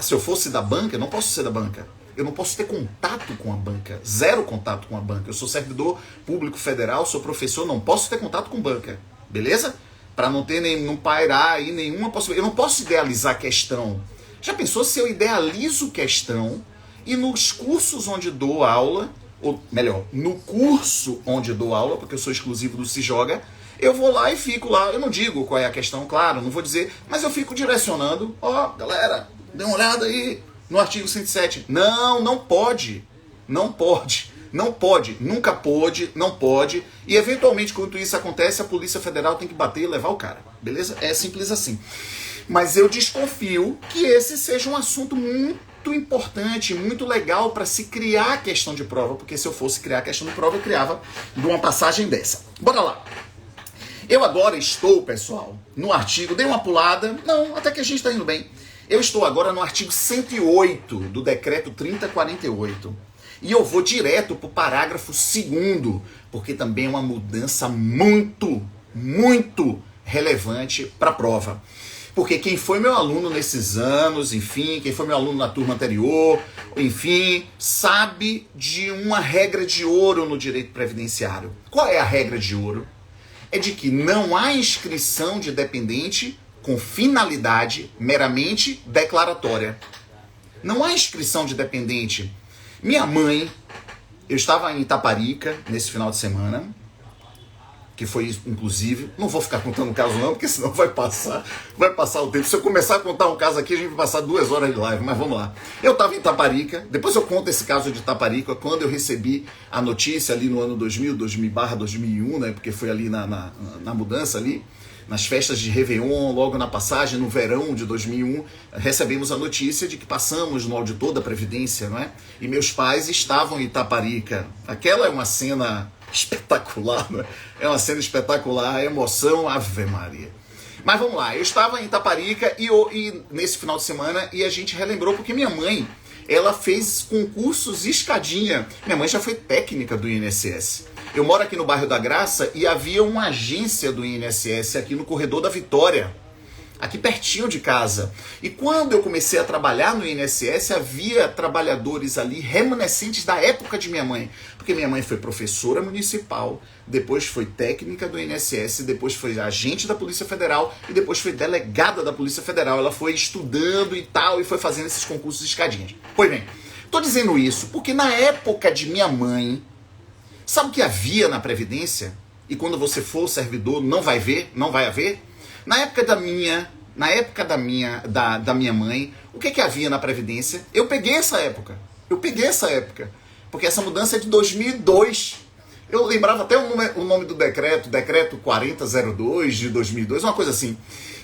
Se eu fosse da banca, eu não posso ser da banca. Eu não posso ter contato com a banca. Zero contato com a banca. Eu sou servidor público federal, sou professor, não posso ter contato com banca. Beleza? Para não ter não pairar aí nenhuma possibilidade. Eu não posso idealizar a questão. Já pensou se eu idealizo questão e nos cursos onde dou aula, ou melhor, no curso onde dou aula, porque eu sou exclusivo do Se Joga, eu vou lá e fico lá, eu não digo qual é a questão, claro, não vou dizer, mas eu fico direcionando, galera, dê uma olhada aí no artigo 107. Não pode, nunca pôde, não pode, e eventualmente quando isso acontece, a Polícia Federal tem que bater e levar o cara, beleza? É simples assim. Mas eu desconfio que esse seja um assunto muito importante, muito legal para se criar a questão de prova, porque se eu fosse criar a questão de prova, eu criava de uma passagem dessa. Bora lá. Eu agora estou, pessoal, no artigo, dei uma pulada, não, até que a gente está indo bem. Eu estou agora no artigo 108 do decreto 3048. E eu vou direto para o parágrafo 2º, porque também é uma mudança muito relevante para a prova. Porque quem foi meu aluno nesses anos, enfim, quem foi meu aluno na turma anterior, enfim, sabe de uma regra de ouro no direito previdenciário. Qual é a regra de ouro? É de que não há inscrição de dependente com finalidade meramente declaratória. Não há inscrição de dependente. Minha mãe, eu estava em Itaparica nesse final de semana, que foi inclusive, não vou ficar contando o caso não, porque senão vai passar o tempo. Se eu começar a contar um caso aqui, a gente vai passar 2 horas de live, mas vamos lá. Eu estava em Itaparica, depois eu conto esse caso de Itaparica, quando eu recebi a notícia ali no ano 2000/2001, né, porque foi ali na mudança ali, nas festas de Réveillon, logo na passagem, no verão de 2001, recebemos a notícia de que passamos no auditor da Previdência, não é? E meus pais estavam em Itaparica. Aquela é uma cena espetacular, não é? É uma cena espetacular, emoção, Ave Maria. Mas vamos lá, eu estava em Itaparica e nesse final de semana e a gente relembrou, porque minha mãe, ela fez concursos escadinha. Minha mãe já foi técnica do INSS. Eu moro aqui no bairro da Graça e havia uma agência do INSS aqui no corredor da Vitória, aqui pertinho de casa. E quando eu comecei a trabalhar no INSS, havia trabalhadores ali remanescentes da época de minha mãe. Porque minha mãe foi professora municipal, depois foi técnica do INSS, depois foi agente da Polícia Federal e depois foi delegada da Polícia Federal. Ela foi estudando e tal e foi fazendo esses concursos de escadinhas. Pois bem, tô dizendo isso porque na época de minha mãe, sabe o que havia na Previdência? E quando você for servidor não vai haver? Na época da minha mãe, o que havia na Previdência? Eu peguei essa época. Porque essa mudança é de 2002. Eu lembrava até o nome do decreto 4002 de 2002, uma coisa assim.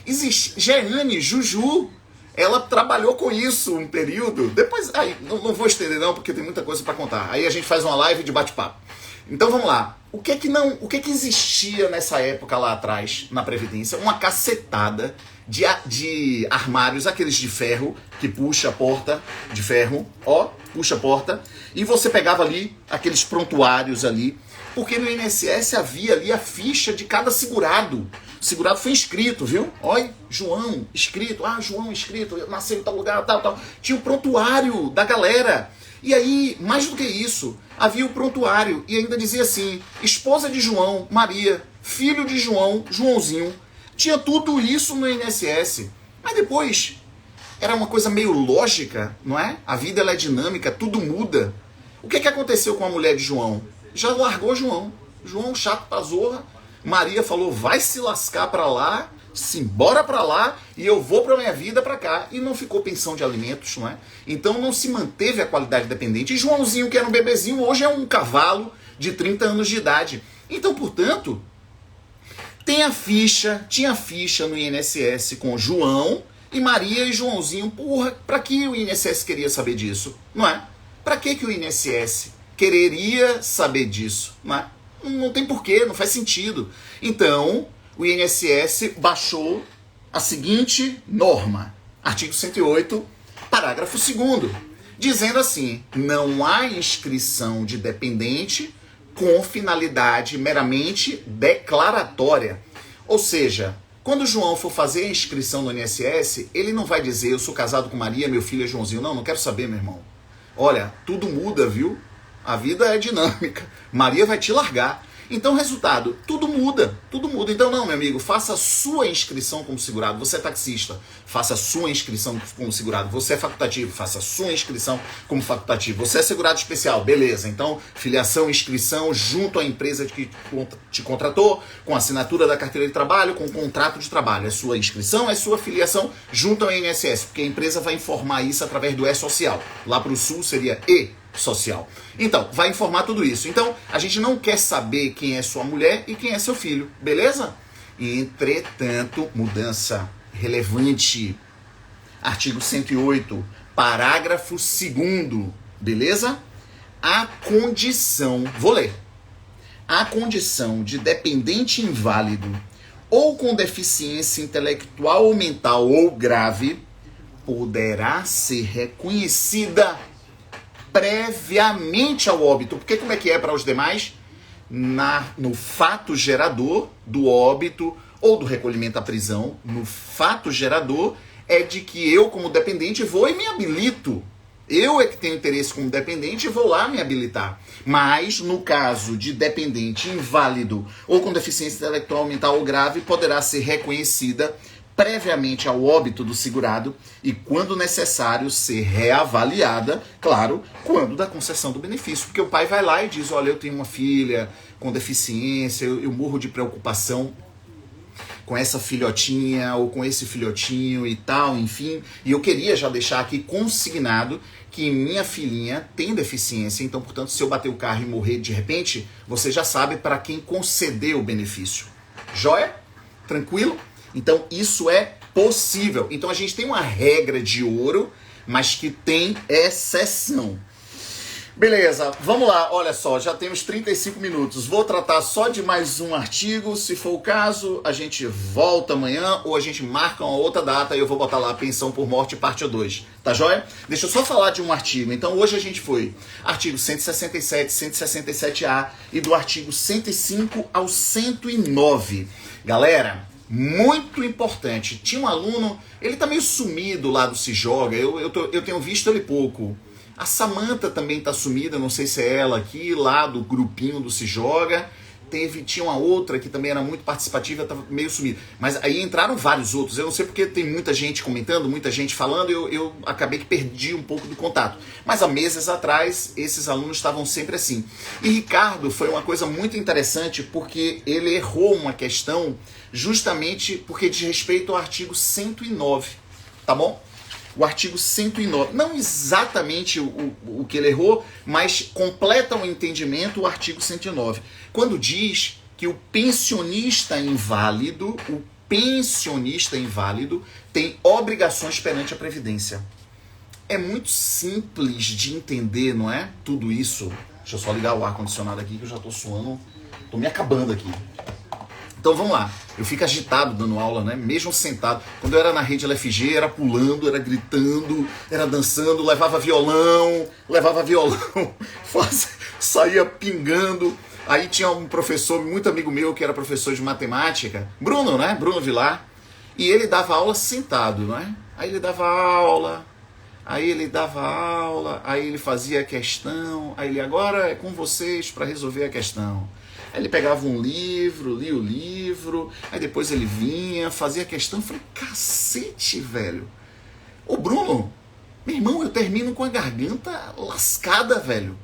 Jeane Juju, ela trabalhou com isso um período. Depois, não vou estender não, porque tem muita coisa para contar. Aí a gente faz uma live de bate-papo. Então vamos lá. O que que existia nessa época lá atrás na Previdência? Uma cacetada de armários, aqueles de ferro, que puxa a porta, de ferro, puxa a porta, e você pegava ali aqueles prontuários ali, porque no INSS havia ali a ficha de cada segurado. O segurado foi inscrito, viu? Olha, João, inscrito. João, inscrito, nasceu em tal lugar, tal. Tinha o prontuário da galera. E aí, mais do que isso, havia o prontuário e ainda dizia assim, esposa de João, Maria, filho de João, Joãozinho. Tinha tudo isso no INSS. Mas depois, era uma coisa meio lógica, não é? A vida ela é dinâmica, tudo muda. O que aconteceu com a mulher de João? Já largou João. João chato pra zorra. Maria falou, vai se lascar pra lá, simbora pra lá e eu vou pra minha vida pra cá. E não ficou pensão de alimentos, não é? Então não se manteve a qualidade dependente. E Joãozinho, que era um bebezinho, hoje é um cavalo de 30 anos de idade. Então, portanto, Tinha ficha no INSS com João e Maria e Joãozinho. Porra, pra que o INSS queria saber disso? Não é? Pra que o INSS quereria saber disso? Não é? Não tem porquê, não faz sentido. Então, o INSS baixou a seguinte norma, artigo 108, parágrafo 2º, dizendo assim: não há inscrição de dependente com finalidade meramente declaratória. Ou seja, quando o João for fazer a inscrição no INSS, ele não vai dizer: eu sou casado com Maria, meu filho é Joãozinho. Não quero saber, meu irmão. Olha, tudo muda, viu? A vida é dinâmica. Maria vai te largar. Então, resultado, tudo muda. Então, não, meu amigo, faça a sua inscrição como segurado. Você é taxista, faça a sua inscrição como segurado. Você é facultativo, faça a sua inscrição como facultativo. Você é segurado especial, beleza. Então, filiação, inscrição junto à empresa que te contratou, com a assinatura da carteira de trabalho, com o contrato de trabalho. É sua inscrição, é sua filiação junto ao INSS, porque a empresa vai informar isso através do E-Social. Lá para o Sul seria E-Social. Então, vai informar tudo isso. Então, a gente não quer saber quem é sua mulher e quem é seu filho, beleza? Entretanto, mudança relevante. Artigo 108, parágrafo 2º, beleza? A condição, vou ler. A condição de dependente inválido ou com deficiência intelectual ou mental ou grave poderá ser reconhecida previamente ao óbito. Porque como é que é para os demais? No fato gerador do óbito ou do recolhimento à prisão, no fato gerador é de que eu, como dependente, vou e me habilito. Eu é que tenho interesse como dependente e vou lá me habilitar. Mas, no caso de dependente inválido ou com deficiência intelectual, mental ou grave, poderá ser reconhecida previamente ao óbito do segurado e, quando necessário, ser reavaliada, claro, quando da concessão do benefício. Porque o pai vai lá e diz: olha, eu tenho uma filha com deficiência, eu morro de preocupação com essa filhotinha ou com esse filhotinho e tal, enfim. E eu queria já deixar aqui consignado que minha filhinha tem deficiência, então, portanto, se eu bater o carro e morrer de repente, você já sabe para quem conceder o benefício. Joia? Tranquilo? Então, isso é possível. Então, a gente tem uma regra de ouro, mas que tem exceção. Beleza, vamos lá. Olha só, já temos 35 minutos. Vou tratar só de mais um artigo. Se for o caso, a gente volta amanhã ou a gente marca uma outra data e eu vou botar lá pensão por morte parte 2. Tá joia? Deixa eu só falar de um artigo. Então, hoje a gente foi artigo 167, 167A e do artigo 105 ao 109. Galera, muito importante. Tinha um aluno, ele tá meio sumido lá do Se Joga, eu tenho visto ele pouco. A Samantha também tá sumida, não sei se é ela aqui, lá do grupinho do Se Joga. Tinha uma outra que também era muito participativa, tava meio sumida. Mas aí entraram vários outros. Eu não sei porque tem muita gente comentando, muita gente falando, eu acabei que perdi um pouco do contato. Mas há meses atrás, esses alunos estavam sempre assim. E Ricardo foi uma coisa muito interessante, porque ele errou uma questão justamente porque diz respeito ao artigo 109, tá bom? O artigo 109, não exatamente o que ele errou, mas completa o entendimento o artigo 109. Quando diz que o pensionista inválido tem obrigações perante a Previdência. É muito simples de entender, não é? Tudo isso. Deixa eu só ligar o ar-condicionado aqui que eu já tô suando, tô me acabando aqui. Então vamos lá, eu fico agitado dando aula, né? Mesmo sentado. Quando eu era na rede LFG, era pulando, era gritando, era dançando, levava violão, saía pingando. Aí tinha um professor, muito amigo meu, que era professor de matemática, Bruno, né? Bruno Vilar. E ele dava aula sentado, não é? Aí ele dava aula, aí ele fazia a questão, aí ele: agora é com vocês para resolver a questão. Aí ele pegava um livro, lia o livro, aí depois ele vinha, fazia a questão. Eu falei: cacete, velho. Ô Bruno, meu irmão, eu termino com a garganta lascada, velho.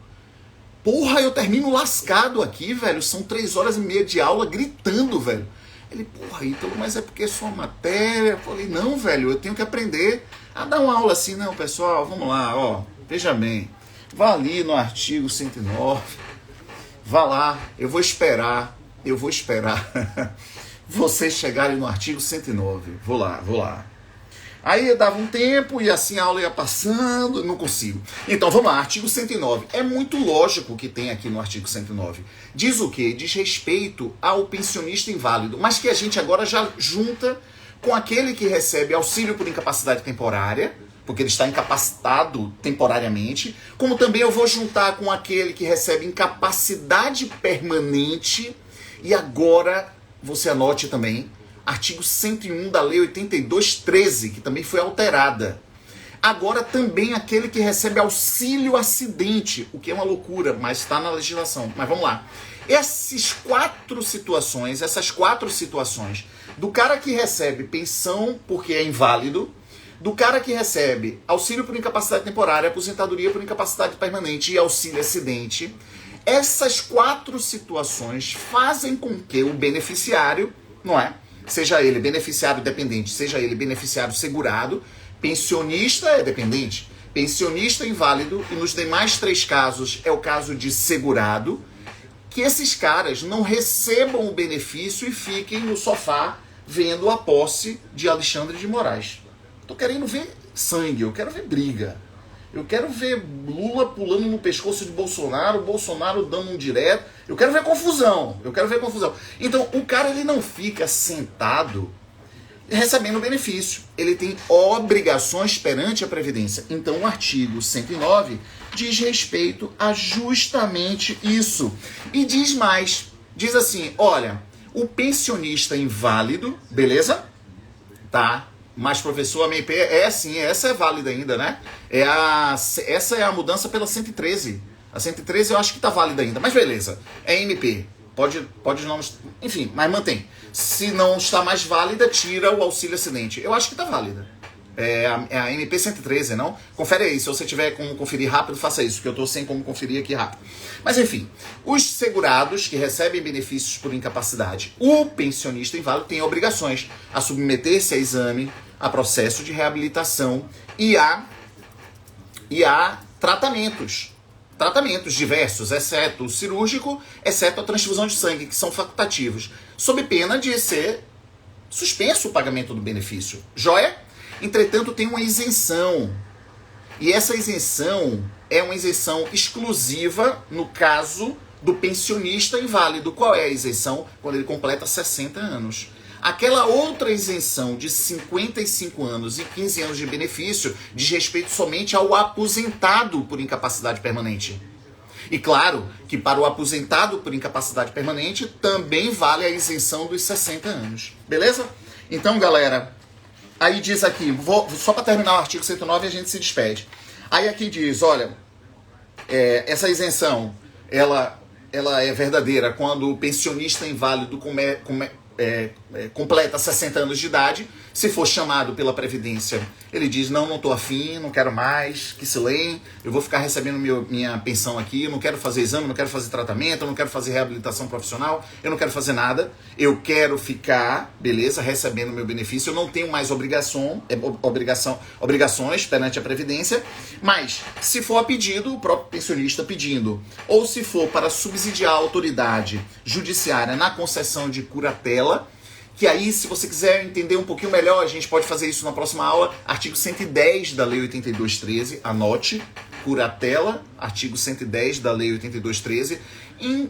Porra, eu termino lascado aqui, velho. São 3h30 de aula gritando, velho. Ele: porra, Ítalo, mas é porque é sua matéria. Eu falei: não, velho, eu tenho que aprender a dar uma aula assim. Não, pessoal, vamos lá, ó. Veja bem, vá ali no artigo 109. Vá lá, eu vou esperar. vocês chegarem no artigo 109. Vou lá. Aí eu dava um tempo e assim a aula ia passando, não consigo. Então vamos lá, artigo 109. É muito lógico o que tem aqui no artigo 109. Diz o quê? Diz respeito ao pensionista inválido, mas que a gente agora já junta com aquele que recebe auxílio por incapacidade temporária, porque ele está incapacitado temporariamente, como também eu vou juntar com aquele que recebe incapacidade permanente. E agora, você anote também, artigo 101 da Lei 82/13, que também foi alterada. Agora também aquele que recebe auxílio acidente, o que é uma loucura, mas está na legislação. Mas vamos lá. Essas quatro situações, do cara que recebe pensão porque é inválido, do cara que recebe auxílio por incapacidade temporária, aposentadoria por incapacidade permanente e auxílio acidente, essas quatro situações fazem com que o beneficiário, não é? Seja ele beneficiário dependente, seja ele beneficiário segurado, pensionista é dependente, pensionista inválido e nos demais três casos é o caso de segurado, que esses caras não recebam o benefício e fiquem no sofá vendo a posse de Alexandre de Moraes. Tô querendo ver sangue, eu quero ver briga. Eu quero ver Lula pulando no pescoço de Bolsonaro, Bolsonaro dando um direto. Eu quero ver confusão. Então, o cara ele não fica sentado recebendo benefício. Ele tem obrigações perante a Previdência. Então, o artigo 109 diz respeito a justamente isso. E diz mais. Diz assim, olha, o pensionista inválido, beleza? Tá. Mas, professor, a MP essa é válida ainda, né? Essa é a mudança pela 113. A 113 eu acho que tá válida ainda, mas beleza. É MP. Pode não... Enfim, mas mantém. Se não está mais válida, tira o auxílio acidente. Eu acho que tá válida. É a MP 113, não? Confere aí, se você tiver como conferir rápido, faça isso, porque eu tô sem como conferir aqui rápido. Mas enfim, os segurados que recebem benefícios por incapacidade, o pensionista inválido tem obrigações a submeter-se a exame, a processo de reabilitação e a tratamentos diversos, exceto o cirúrgico, exceto a transfusão de sangue, que são facultativos, sob pena de ser suspenso o pagamento do benefício. Joia? Entretanto, tem uma isenção. E essa isenção é uma isenção exclusiva no caso do pensionista inválido. Qual é a isenção? Quando ele completa 60 anos. Aquela outra isenção de 55 anos e 15 anos de benefício diz respeito somente ao aposentado por incapacidade permanente. E claro que para o aposentado por incapacidade permanente também vale a isenção dos 60 anos. Beleza? Então, galera, aí diz aqui, só para terminar o artigo 109 a gente se despede. Aí aqui diz, olha, essa isenção, ela é verdadeira quando o pensionista inválido completa 60 anos de idade. Se for chamado pela Previdência, ele diz, não estou afim, não quero mais, que se leem, eu vou ficar recebendo minha pensão aqui, eu não quero fazer exame, não quero fazer tratamento, eu não quero fazer reabilitação profissional, eu não quero fazer nada, eu quero ficar, beleza, recebendo meu benefício, eu não tenho mais obrigações perante a Previdência, mas se for a pedido, o próprio pensionista pedindo, ou se for para subsidiar a autoridade judiciária na concessão de curatela, que aí, se você quiser entender um pouquinho melhor, a gente pode fazer isso na próxima aula. Artigo 110 da Lei 82/13, anote, curatela, artigo 110 da Lei 82/13. Em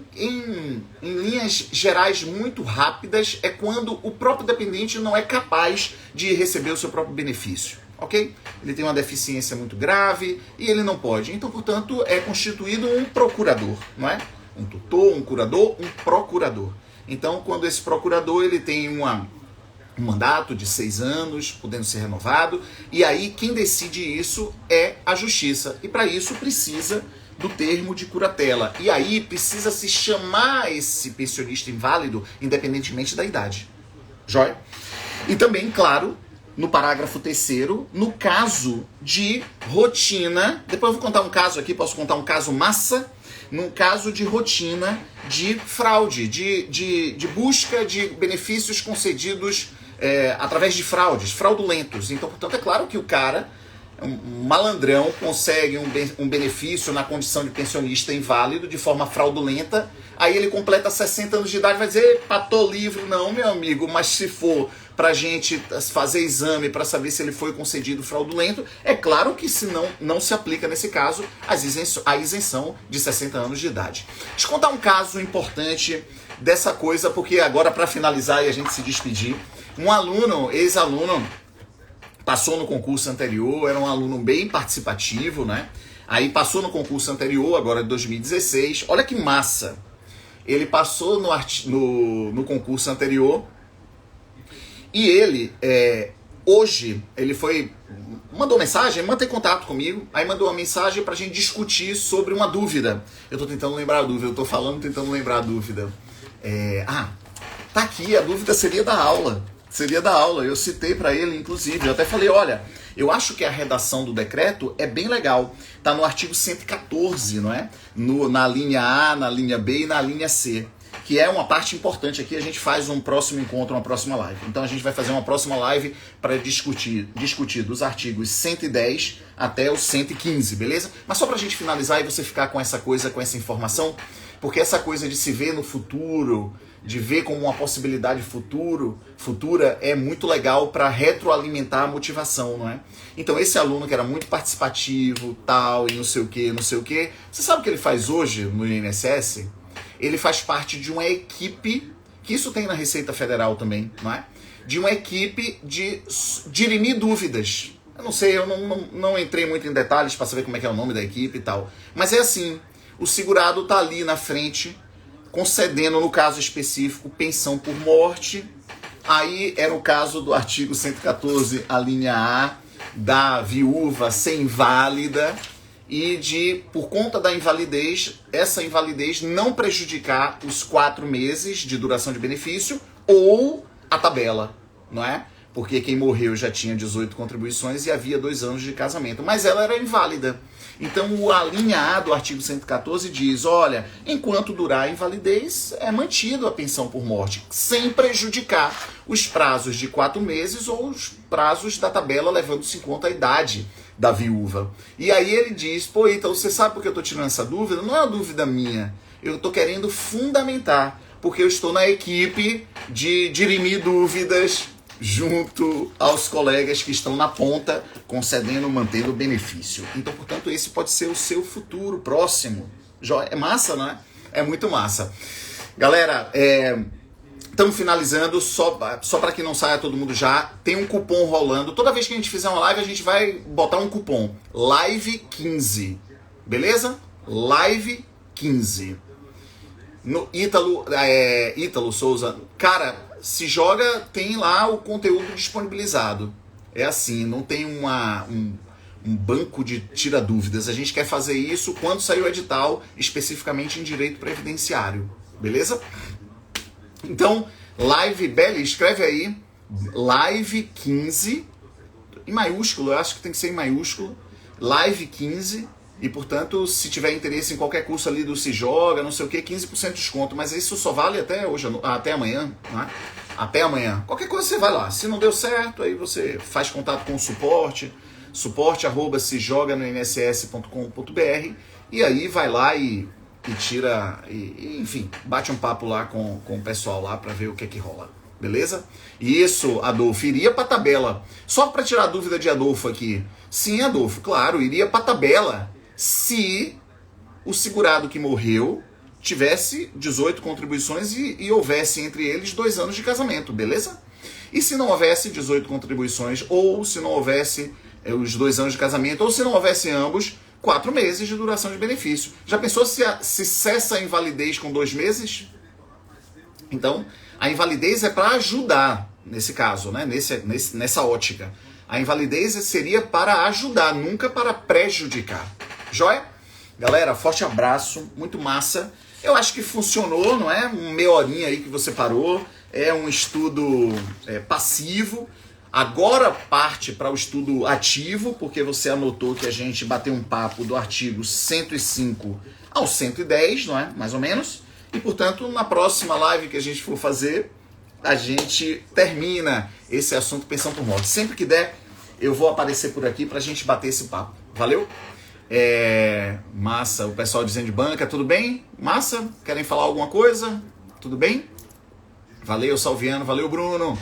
linhas gerais muito rápidas, é quando o próprio dependente não é capaz de receber o seu próprio benefício, ok? Ele tem uma deficiência muito grave e ele não pode. Então, portanto, é constituído um procurador, não é? Um tutor, um curador, um procurador. Então, quando esse procurador ele tem um mandato de 6 anos, podendo ser renovado, e aí quem decide isso é a Justiça. E para isso precisa do termo de curatela. E aí precisa se chamar esse pensionista inválido, independentemente da idade. Joia? E também, claro, no parágrafo 3º, no caso de rotina, depois eu vou contar um caso aqui, posso contar um caso massa, num caso de rotina de fraude, de busca de benefícios concedidos através de fraudes, fraudulentos. Então, portanto, é claro que o cara um malandrão consegue um benefício na condição de pensionista inválido de forma fraudulenta, aí ele completa 60 anos de idade e vai dizer, epa, tô livre. Não, meu amigo, mas se for pra gente fazer exame para saber se ele foi concedido fraudulento, é claro que se não se aplica nesse caso a isenção de 60 anos de idade. Deixa eu contar um caso importante dessa coisa, porque agora para finalizar e a gente se despedir, um aluno, ex-aluno, passou no concurso anterior, era um aluno bem participativo, né? Aí passou no concurso anterior, agora de 2016, olha que massa! Ele passou no concurso anterior e ele, hoje, ele mandou mensagem, mantém contato comigo, aí mandou uma mensagem pra gente discutir sobre uma dúvida. Eu tô tentando lembrar a dúvida, eu tô falando tentando lembrar a dúvida. Tá aqui, a dúvida seria da aula. Eu citei para ele, inclusive, eu até falei, olha, eu acho que a redação do decreto é bem legal, tá no artigo 114, não é? Na linha A, na linha B e na linha C, que é uma parte importante aqui, a gente faz um próximo encontro, uma próxima live. Então a gente vai fazer uma próxima live para discutir dos artigos 110 até o 115, beleza? Mas só pra gente finalizar e você ficar com essa coisa, com essa informação, porque essa coisa de se ver no futuro, de ver como uma possibilidade futura é muito legal para retroalimentar a motivação, não é? Então esse aluno que era muito participativo, tal, e não sei o que, você sabe o que ele faz hoje no INSS? Ele faz parte de uma equipe, que isso tem na Receita Federal também, não é? De uma equipe de dirimir dúvidas. Eu não sei, eu não entrei muito em detalhes para saber como é que é o nome da equipe e tal, mas é assim, o segurado tá ali na frente, concedendo, no caso específico, pensão por morte. Aí era o caso do artigo 114, a linha A, da viúva ser inválida e de, por conta da invalidez, essa invalidez não prejudicar os 4 meses de duração de benefício ou a tabela, não é? Porque quem morreu já tinha 18 contribuições e havia 2 anos de casamento, mas ela era inválida. Então a linha A do artigo 114 diz, olha, enquanto durar a invalidez, é mantido a pensão por morte, sem prejudicar os prazos de 4 meses ou os prazos da tabela, levando-se em conta a idade da viúva. E aí ele diz, pô, então você sabe por que eu estou tirando essa dúvida? Não é uma dúvida minha, eu estou querendo fundamentar, porque eu estou na equipe de dirimir dúvidas junto aos colegas que estão na ponta, concedendo, mantendo o benefício. Então, portanto, esse pode ser o seu futuro próximo. É massa, não é? É muito massa. Galera, estamos finalizando, só para que não saia todo mundo já, tem um cupom rolando. Toda vez que a gente fizer uma live, a gente vai botar um cupom. Live 15, beleza? Live 15. No Ítalo Souza, cara, se joga, tem lá o conteúdo disponibilizado. É assim, não tem um banco de tira dúvidas. A gente quer fazer isso quando sair o edital, especificamente em direito previdenciário. Beleza? Então, live, Belly, escreve aí, live 15, em maiúsculo, eu acho que tem que ser em maiúsculo, live 15, e portanto, se tiver interesse em qualquer curso ali do Se Joga, não sei o que, 15% de desconto, mas isso só vale até hoje, até amanhã, né? Até amanhã. Qualquer coisa você vai lá, se não deu certo, aí você faz contato com o suporte@sejoganoinss.com.br, e aí vai lá e tira, enfim, bate um papo lá com o pessoal lá para ver o que é que rola, beleza? E isso, Adolfo, iria para tabela. Só para tirar a dúvida de Adolfo aqui. Sim, Adolfo, claro, iria para tabela se o segurado que morreu tivesse 18 contribuições e houvesse entre eles 2 anos de casamento, beleza? E se não houvesse 18 contribuições, ou se não houvesse os 2 anos de casamento, ou se não houvesse ambos, 4 meses de duração de benefício. Já pensou se cessa a invalidez com 2 meses? Então, a invalidez é para ajudar, nesse caso, né? Nessa ótica. A invalidez seria para ajudar, nunca para prejudicar. Joia? Galera, forte abraço, muito massa. Eu acho que funcionou, não é? Meia horinha aí que você parou. É um estudo passivo. Agora parte para o estudo ativo, porque você anotou que a gente bateu um papo do artigo 105 ao 110, não é? Mais ou menos. E, portanto, na próxima live que a gente for fazer, a gente termina esse assunto pensão por morte. Sempre que der, eu vou aparecer por aqui pra gente bater esse papo. Valeu? Massa, o pessoal dizendo de banca, tudo bem? Massa? Querem falar alguma coisa? Tudo bem? Valeu, Salviano, valeu, Bruno.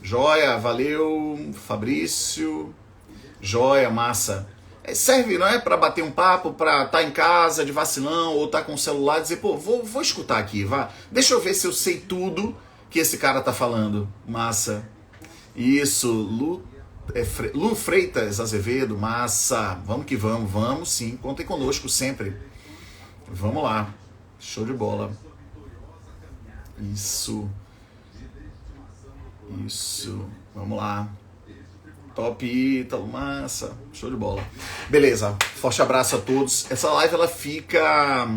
Joia, valeu, Fabrício. Joia, massa. Serve, não é, para bater um papo, para estar em casa de vacilão ou estar com o celular e dizer, pô, vou escutar aqui, vá. Deixa eu ver se eu sei tudo que esse cara tá falando. Massa. Isso, Lu Freitas Azevedo, massa. Vamos que vamos, vamos sim. Contem conosco sempre. Vamos lá. Show de bola. Isso. Vamos lá. Top Ítalo, massa. Show de bola. Beleza. Forte abraço a todos. Essa live ela fica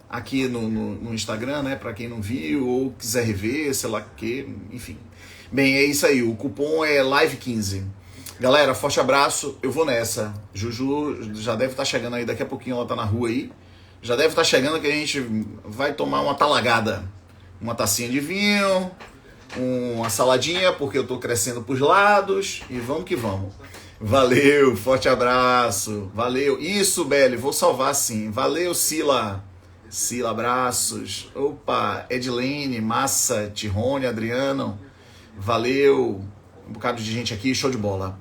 aqui no Instagram, né? Para quem não viu ou quiser rever, sei lá que, enfim. Bem, é isso aí. O cupom é Live15. Galera, forte abraço. Eu vou nessa. Juju já deve estar chegando aí. Daqui a pouquinho ela tá na rua aí. Já deve estar chegando que a gente vai tomar uma talagada. Uma tacinha de vinho, uma saladinha, porque eu tô crescendo pros lados. E vamos que vamos. Valeu, forte abraço. Valeu. Isso, Beli, vou salvar sim. Valeu, Sila. Sila, abraços. Opa, Edilene, massa, Tirone, Adriano. Valeu. Um bocado de gente aqui, show de bola.